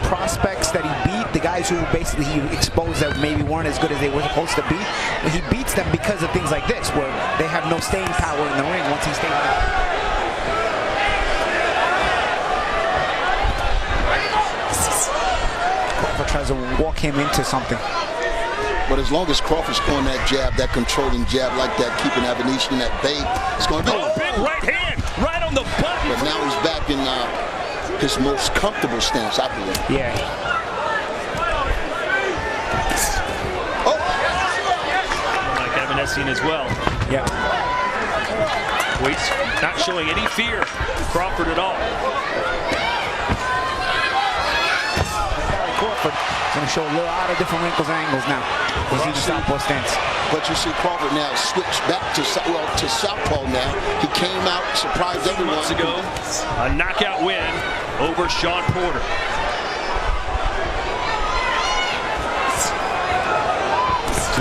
prospects that he beat, the guys who basically he exposed that maybe weren't as good as they were supposed to be, he beats them because of things like this, where they have no staying power in the ring once he stays there. Crawford tries to walk him into something. But as long as Crawford's throwing that jab, that controlling jab like that, keeping Avanesyan at bay, it's going to be a big right hand, right on the button. But now he's back in his most comfortable stance, I believe. Yeah. Oh! Like Avanesyan as well. Yeah. Waits, not showing any fear, Crawford at all. Crawford is going to show a lot of different wrinkles and angles now. We'll see the southpaw stance. But you see Crawford now switch back to southpaw now. He came out, surprised everyone. Months ago, a knockout win over Sean Porter.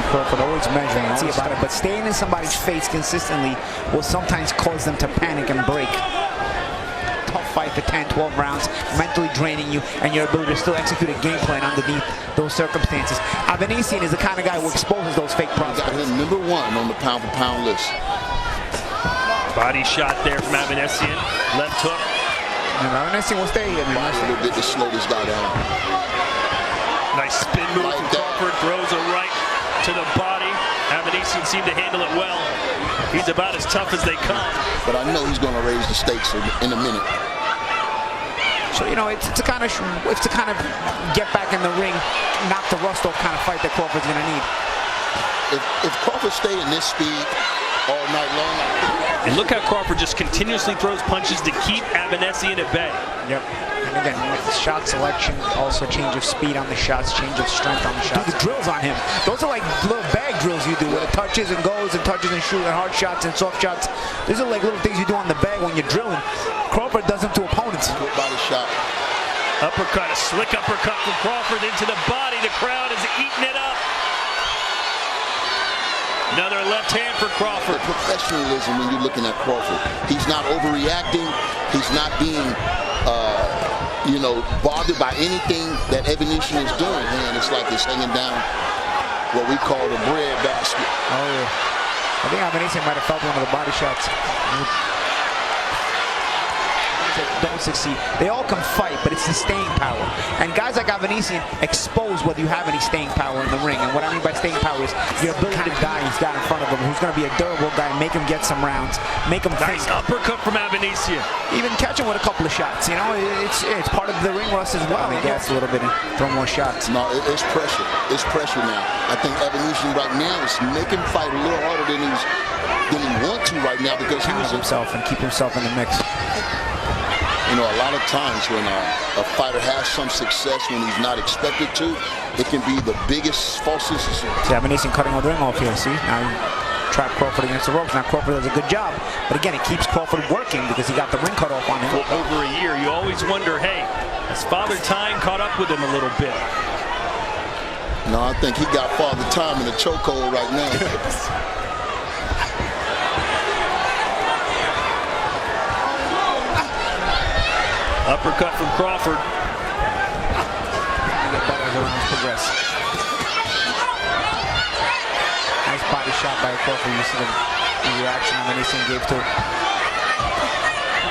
Crawford always measuring, see about it, but staying in somebody's face consistently will sometimes cause them to panic and break. Tough fight for 10, 12 rounds, mentally draining you, and your ability to still execute a game plan underneath those circumstances. Avanesyan is the kind of guy who exposes those fake prospects. Got him #1 on the pound-for-pound list. Body shot there from Avanesyan, left hook. And Avanesyan will stay in. A little bit to slow this guy down. Nice spin move like from that. Crawford, throws a right to the body. Avanesyan seemed to handle it well. He's about as tough as they come. But I know he's going to raise the stakes in a minute. So, you know, it's a kind of get back in the ring, knock the rust off kind of fight that Crawford's going to need. If Crawford stay in this speed all night long. And look how Crawford just continuously throws punches to keep Avanesyan at bay. Yep. And again, shot selection, also change of speed on the shots, change of strength on the shots. Do the drills on him. Those are like little bag drills you do, where it touches and goes and touches and shoots and hard shots and soft shots. These are like little things you do on the bag when you're drilling. Crawford does them to opponents. Good body shot. Uppercut, a slick uppercut from Crawford into the body. The crowd is eating it up. Another left hand for Crawford. The professionalism when you're looking at Crawford. He's not overreacting. He's not being, bothered by anything that Avanesyan is doing. And it's like it's hanging down what we call the bread basket. Oh, yeah. I think Avanesyan might have felt one of the body shots. Don't succeed. They all can fight, but it's the staying power. And guys like Avanesyan expose whether you have any staying power in the ring. And what I mean by staying power is your ability to guy he's got in front of him, who's going to be a durable guy, make him get some rounds, make him think. Nice uppercut from Avanesyan. Even catch him with a couple of shots. You know, it's part of the ring rust as well. He gets a little bit and throw more shots. No, it's pressure. It's pressure now. I think Avanesyan right now is making him fight a little harder than he wants to right now because he was himself and keep himself in the mix. You know, a lot of times when a fighter has some success when he's not expected to, it can be the biggest falsest. See, Avanesyan cutting all the ring off here, see? Now he trapped Crawford against the ropes. Now Crawford does a good job. But again, it keeps Crawford working because he got the ring cut off on him. For over a year, you always wonder, hey, has Father Time caught up with him a little bit? No, I think he got Father Time in the chokehold right now. Uppercut from Crawford. Get better as the rounds progress. Nice body shot by Crawford. You see the reaction Avanesyan gave to it.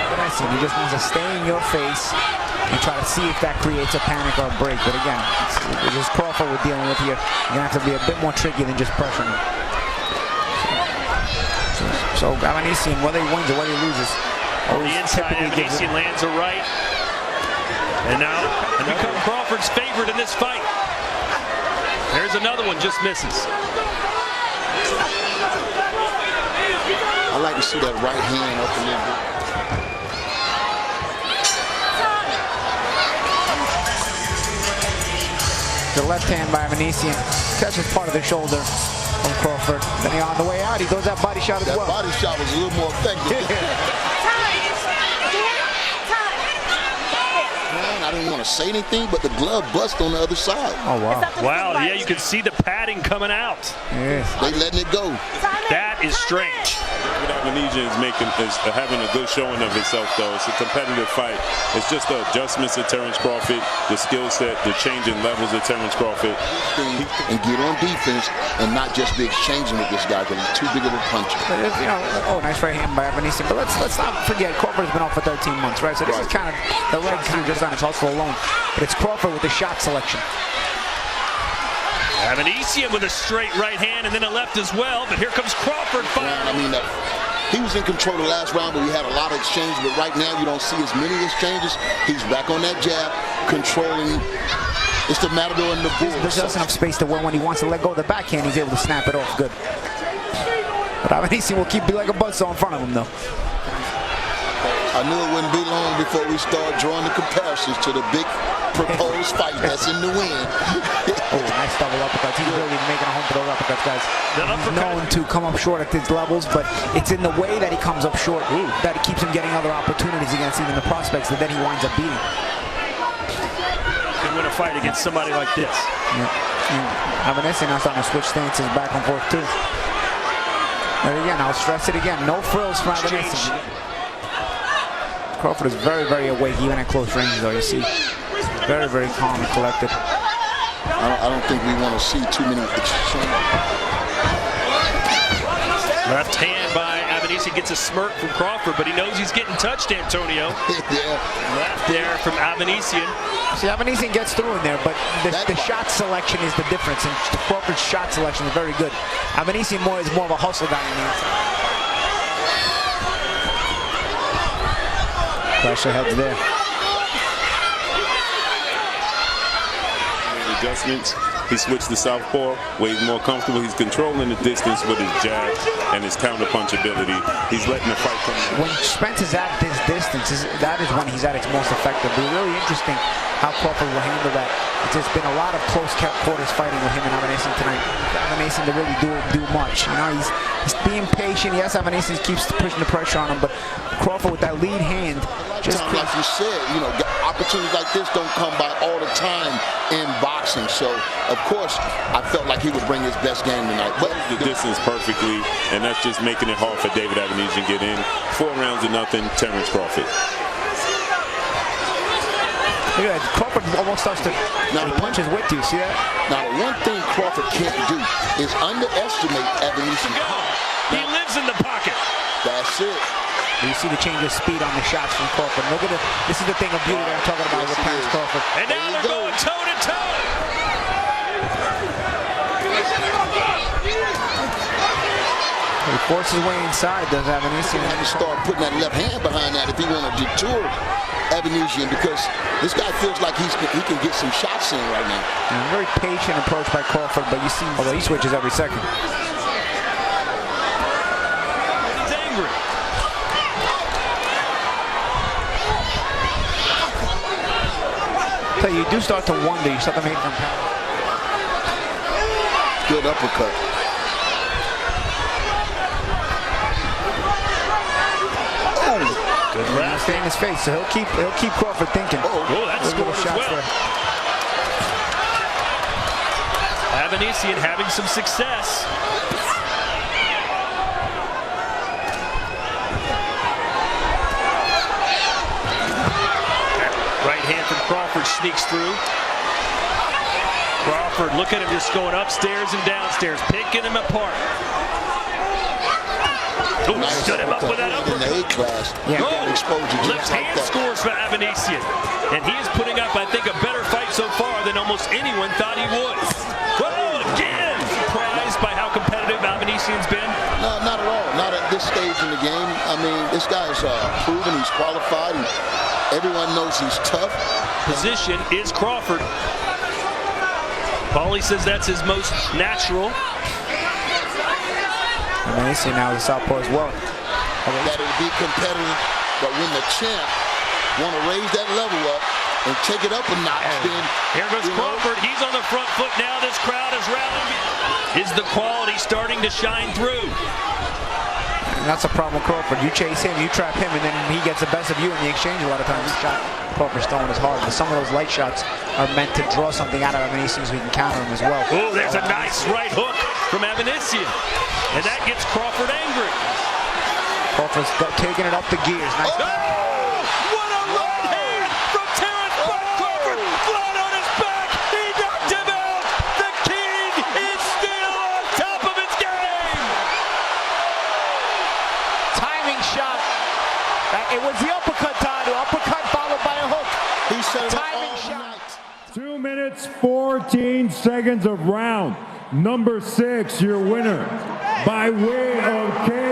Avanesyan, he just wants to stay in your face and try to see if that creates a panic or a break. But again, it's just Crawford we're dealing with here. You're going to have to be a bit more tricky than just pressuring him. So Avanesyan, whether he wins or whether he loses, on the inside, Avanesyan lands a right. And now, become Crawford's favorite in this fight. There's another one, just misses. I like to see that right hand up in there. The left hand by Avanesyan catches part of the shoulder from Crawford. Then on the way out, he throws that body shot as well. That body shot was a little more effective. Man, I didn't want to say anything, but the glove bust on the other side. Oh, wow. Wow, yeah, you can see the padding coming out. Yes. They letting it go. That is strange. Avanesyan is having a good showing of himself, though. It's a competitive fight. It's just the adjustments of Terence Crawford, the skill set, the changing levels of Terence Crawford. And get on defense and not just be exchanging with this guy because he's too big of a puncher. You know, nice right hand by Avanesyan. But let's not forget, Crawford's been off for 13 months, right? So this is kind of the leg kind of just on his hustle alone. But it's Crawford with the shot selection. Avanesyan with a straight right hand and then a left as well. But here comes Crawford firing. I mean, he was in control the last round, but we had a lot of exchanges. But right now, you don't see as many exchanges. He's back on that jab, controlling. It's the matador and the bull. There's just enough space to where when he wants to let go of the backhand, he's able to snap it off good. But Avanesyan will keep like a buzzsaw in front of him, though. I knew it wouldn't be long before we start drawing the comparisons to the big proposed fight that's in the wind. Oh, nice double uppercut. He's really making a home for those uppercuts, guys. He's known to come up short at these levels, but it's in the way that he comes up short that it keeps him getting other opportunities against even the prospects that then he winds up beating. Can win a fight against somebody like this. Yeah. Avanesyan now starting to switch stances back and forth, too. But again, I'll stress it again. No frills for Avanesyan. Crawford is very, very awake, even at close range, though. You see, very, very calm and collected. I don't think we want to see too many exchanges. Left hand by Avanesyan gets a smirk from Crawford, but he knows he's getting touched, Antonio. Left there from Avanesyan. See, Avanesyan gets through in there, but the shot selection is the difference, and Crawford's shot selection is very good. Avanesyan is more of a hustle guy on the inside. Pressure heads there. Adjustments. He switched to southpaw, where he's more comfortable. He's controlling the distance with his jab and his counterpunch ability. He's letting the fight come in. When Spence is at this distance, that is when he's at its most effective. It'll be really interesting how Crawford will handle that. There's been a lot of close quarters fighting with him and Avanesyan tonight. Avanesyan to really do much. You know, he's being patient. Yes, Avanesyan keeps pushing the pressure on him, but Crawford with that lead hand. Just like you said, you know, opportunities like this don't come by all the time in boxing. So, of course, I felt like he would bring his best game tonight. But the distance perfectly, and that's just making it hard for David Avanesyan to get in. 4 rounds to nothing, Terence Crawford. Look at that. Crawford almost starts to punch his width. Do you see that? Now, the one thing Crawford can't do is underestimate Avanesyan. He lives in the pocket. That's it. You see the change of speed on the shots from Crawford. Look at it. This is the thing of beauty that I'm talking about with Terence Crawford. And now they're going toe-to-toe. He forces his way inside, does Avanesyan. He had to start putting that left hand behind that if he want to detour Avanesyan, because this guy feels like he can get some shots in right now. And a very patient approach by Crawford, but you see, although he switches every second. He's angry. So you do start to wonder, you start to make from power. Good uppercut. Good left. Stay in his face, so he'll keep Crawford thinking. Oh, that's scored as well. Avanesyan having some success. Right hand from Crawford sneaks through. Crawford, look at him just going upstairs and downstairs, picking him apart. Oh, nice stood him up with that uppercut. In the A class. Yeah. Left hand scores for Avanesyan. And he is putting up, I think, a better fight so far than almost anyone thought he would. Whoa, again! Surprised by how competitive Avanesyan's been? No, not at all. Not at this stage in the game. I mean, this guy's proven he's qualified. Everyone knows he's tough. Position is Crawford. Paulie says that's his most natural. Avanesyan now is a southpaw as well. That it'll be competitive, but when the champ want to raise that level up and take it up a notch, then here goes Crawford. He's on the front foot now. This crowd is rallying. Is the quality starting to shine through? And that's a problem with Crawford. You chase him, you trap him, and then he gets the best of you in the exchange a lot of times. Crawford's throwing is hard, but some of those light shots are meant to draw something out of Avanesyan so we can counter him as well. Oh, there's a nice right hook from Avanesyan. And that gets Crawford angry. Crawford's taking it up the gears. Nice. Oh! What a right hand from Terence Crawford! Flat on his back, he knocked him out! The King is still on top of his game! Timing shot. It was the uppercut, Todd. The uppercut followed by a hook. He said Timing shot. 2 minutes, 14 seconds of round number 6. Your winner by way of KO.